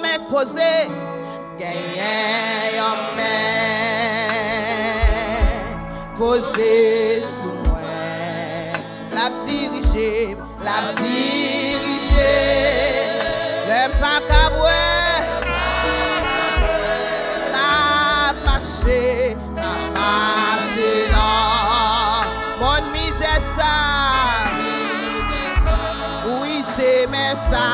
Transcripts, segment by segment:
mec posé, gagné un mec posé sous moi. La dirigée, le pas caboué, la marché non, mon misère ça, oui c'est mais ça.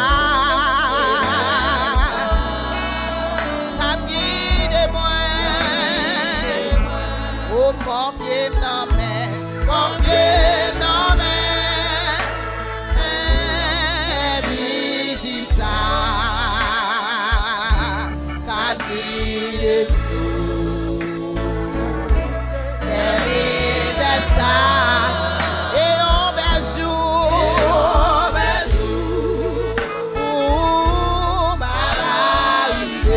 Confiez dans mes, invisible ça, capille dessous, invisible ça, et on besoin, m'arriver,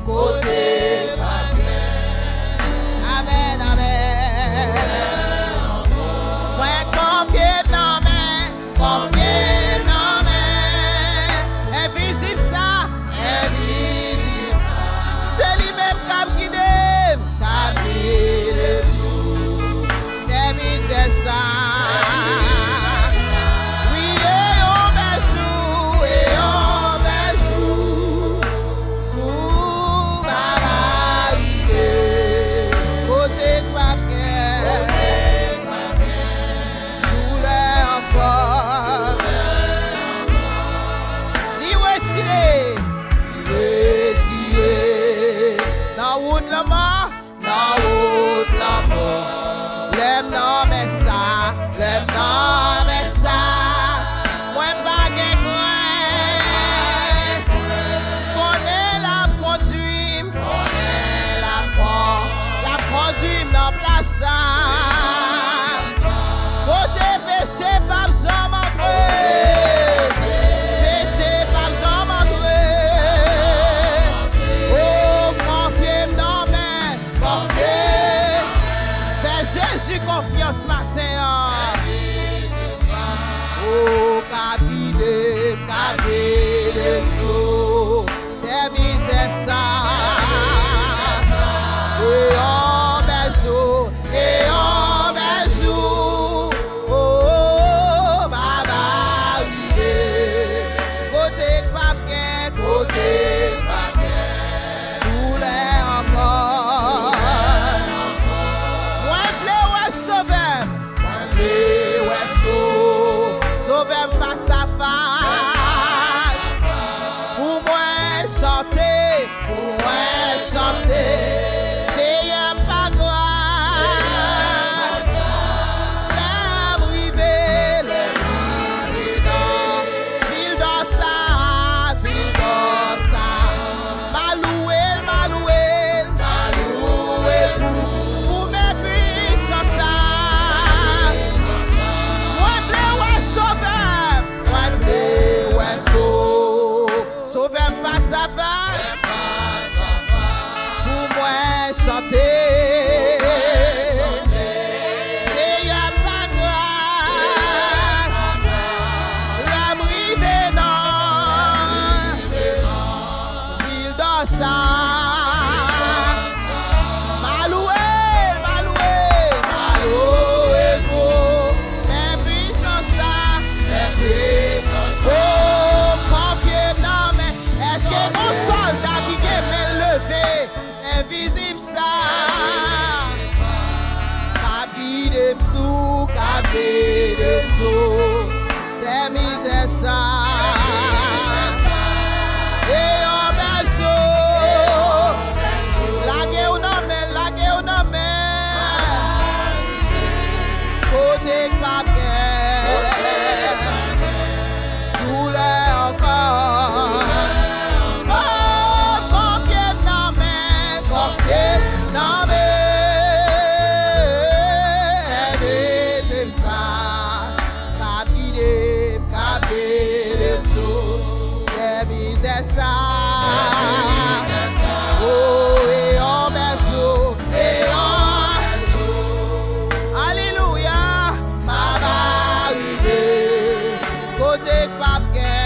côté. Confiance matin. Oh, kabide, so, des misères ça. Et on besoin, oh, baba, côté papier, tous les encore. Sauvez-moi face à face. Pour moi chanter, c'est un pas grave. Ville dans ça. Malouel, pour mes puissances ça. Sauvez-moi face à face. Pour moi chanter. C'est y'a pas grave. La brive non. Ville dans ça. Invisible ça, kabide sous, des misères ça, et on besoin, la guerre ou non mais, côté papier, tous les encore. Non mais invisible ça, kabide sous, des misères ça. Oh et on besoin, alléluia, ma arrivé, côté papier.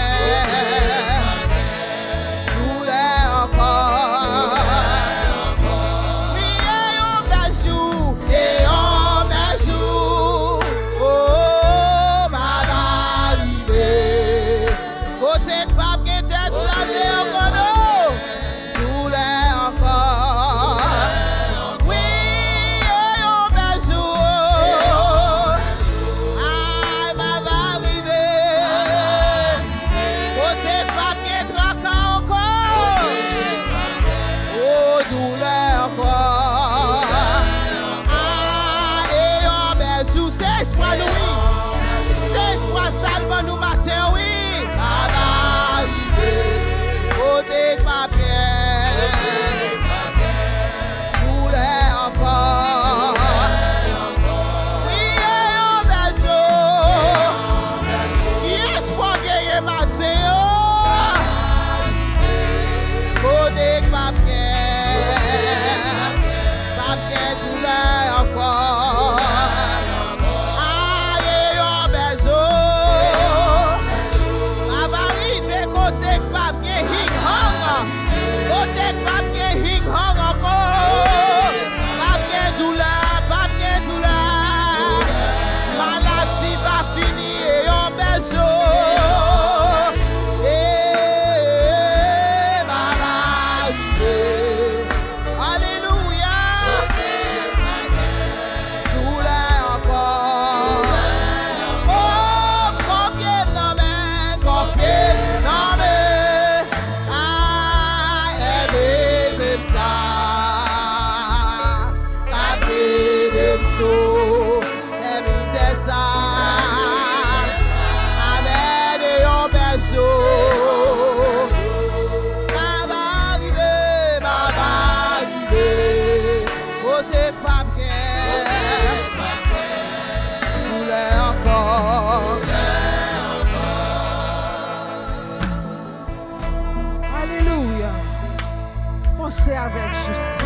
Pensez avec juste.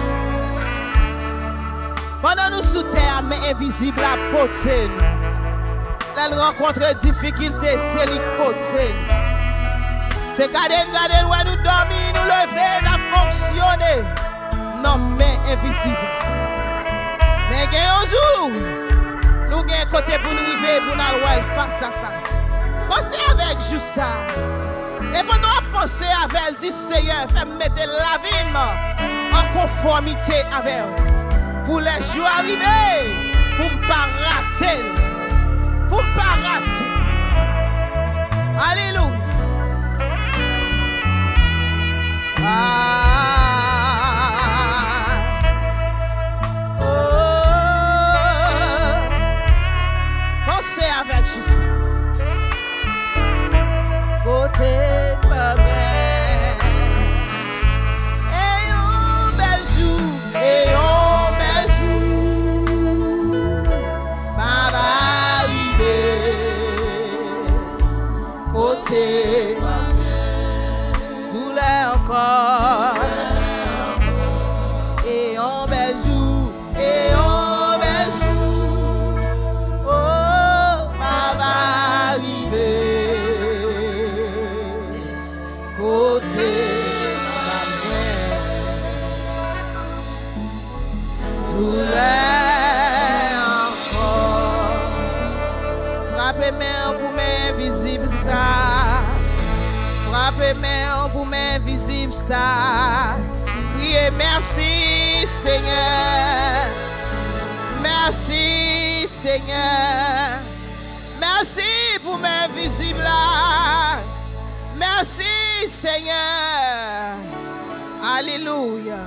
Pendant nous sous terre, mais invisible à porter. Elle rencontre difficultés, c'est lui porter. C'est garder, où nous dormir, nous lever, nous fonctionner. Non, mais invisible. Mais il y a un jour, nous avons un côté pour nous arriver, pour nous aller face à face. Pensez avec juste ça. Et pendant nous penser avec elle, dit Seigneur, fais mettre la vie en conformité avec elle. Pour les jours arriver, pour ne pas rater. Pour ne pas rater. Alléluia. Pensez avec juste. Côté de ma mère. Et un bel jour. Et un bel jour. Ma va arriver. Côté de ma mère. Douleur encore. Et un bel jour. Et un bel jour. Oh, ma va arriver. Côté ma mère, douleur encore. Frappez-moi pour m'invisible ça. Frappez-moi pour m'invisible ça. Priez merci Seigneur. Merci Seigneur. Merci pour m'invisible là. Merci Seigneur. Alléluia.